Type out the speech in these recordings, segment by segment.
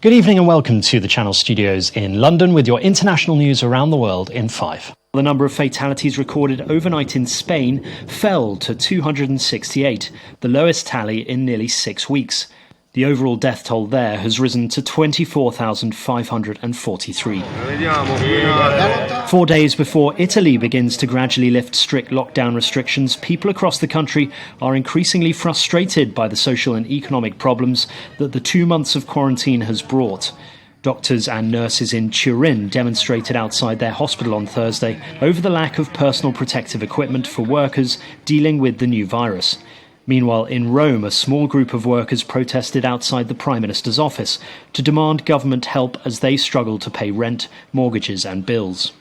Good evening and welcome to the Channel Studios in London with your international news around the world in 5. The number of fatalities recorded overnight in Spain fell to 268, the lowest tally in nearly 6 weeks. The overall death toll there has risen to 24,543. 4 days before Italy begins to gradually lift strict lockdown restrictions, people across the country are increasingly frustrated by the social and economic problems that the 2 months of quarantine has brought. Doctors and nurses in Turin demonstrated outside their hospital on Thursday over the lack of personal protective equipment for workers dealing with the new virus. Meanwhile, in Rome, a small group of workers protested outside the Prime Minister's office to demand government help as they struggle to pay rent, mortgages and bills.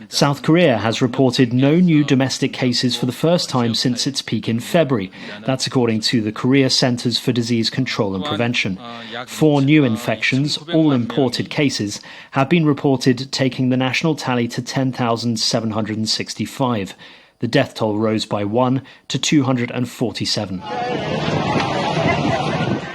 South Korea has reported no new domestic cases for the first time since its peak in February. That's according to the Korea Centers for Disease Control and Prevention. 4 new infections, all imported cases, have been reported, taking the national tally to 10,765. The death toll rose by 1 to 247.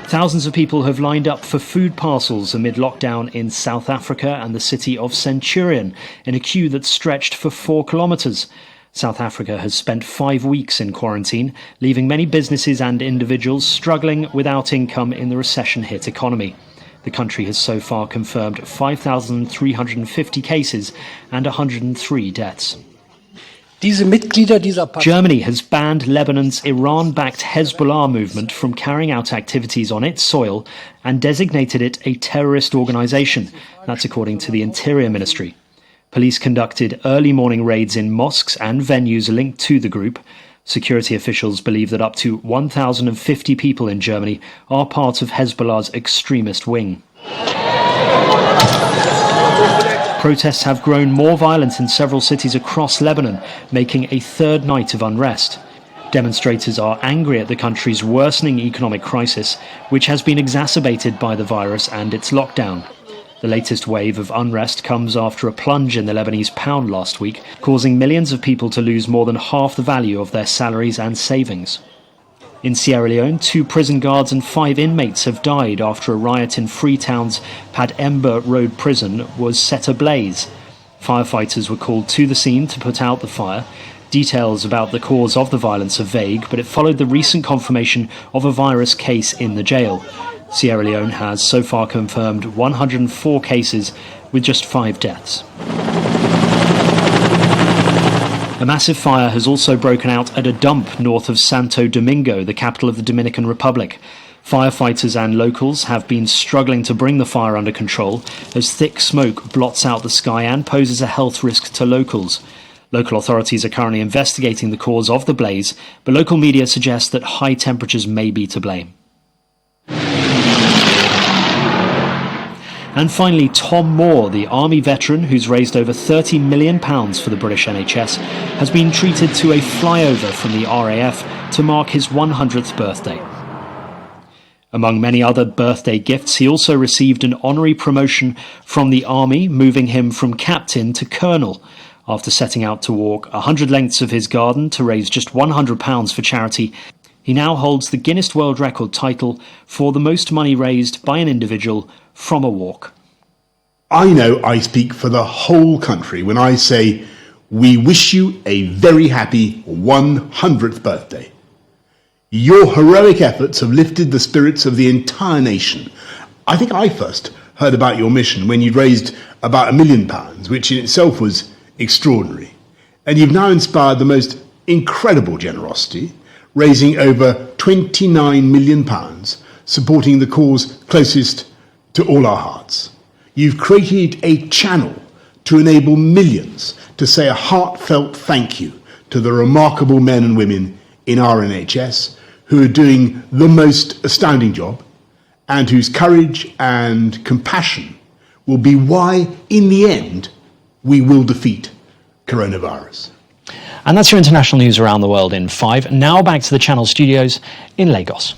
Thousands of people have lined up for food parcels amid lockdown in South Africa and the city of Centurion, in a queue that stretched for 4 kilometres. South Africa has spent 5 weeks in quarantine, leaving many businesses and individuals struggling without income in the recession-hit economy. The country has so far confirmed 5,350 cases and 103 deaths. Germany has banned Lebanon's Iran-backed Hezbollah movement from carrying out activities on its soil and designated it a terrorist organisation. That's according to the Interior Ministry. Police conducted early morning raids in mosques and venues linked to the group. Security officials believe that up to 1,050 people in Germany are part of Hezbollah's extremist wing. Protests have grown more violent in several cities across Lebanon, making a third night of unrest. Demonstrators are angry at the country's worsening economic crisis, which has been exacerbated by the virus and its lockdown. The latest wave of unrest comes after a plunge in the Lebanese pound last week, causing millions of people to lose more than half the value of their salaries and savings. In Sierra Leone, 2 prison guards and 5 inmates have died after a riot in Freetown's Pademba Road prison was set ablaze. Firefighters were called to the scene to put out the fire. Details about the cause of the violence are vague, but it followed the recent confirmation of a virus case in the jail. Sierra Leone has so far confirmed 104 cases with just 5 deaths. A massive fire has also broken out at a dump north of Santo Domingo, the capital of the Dominican Republic. Firefighters and locals have been struggling to bring the fire under control as thick smoke blots out the sky and poses a health risk to locals. Local authorities are currently investigating the cause of the blaze, but local media suggest that high temperatures may be to blame. And finally, Tom Moore, the army veteran who's raised over £30 million for the British NHS, has been treated to a flyover from the RAF to mark his 100th birthday. Among many other birthday gifts, he also received an honorary promotion from the army, moving him from captain to colonel. After setting out to walk 100 lengths of his garden to raise just £100 for charity, he now holds the Guinness World Record title for the most money raised by an individual from a walk. I know I speak for the whole country when I say we wish you a very happy 100th birthday. Your heroic efforts have lifted the spirits of the entire nation. I think I first heard about your mission when you'd raised about £1 million, which in itself was extraordinary. And you've now inspired the most incredible generosity, raising over £29 million, supporting the cause closest to all our hearts. You've created a channel to enable millions to say a heartfelt thank you to the remarkable men and women in our NHS who are doing the most astounding job and whose courage and compassion will be why, in the end, we will defeat coronavirus. And that's your international news around the world in 5. Now back to the Channel Studios in Lagos.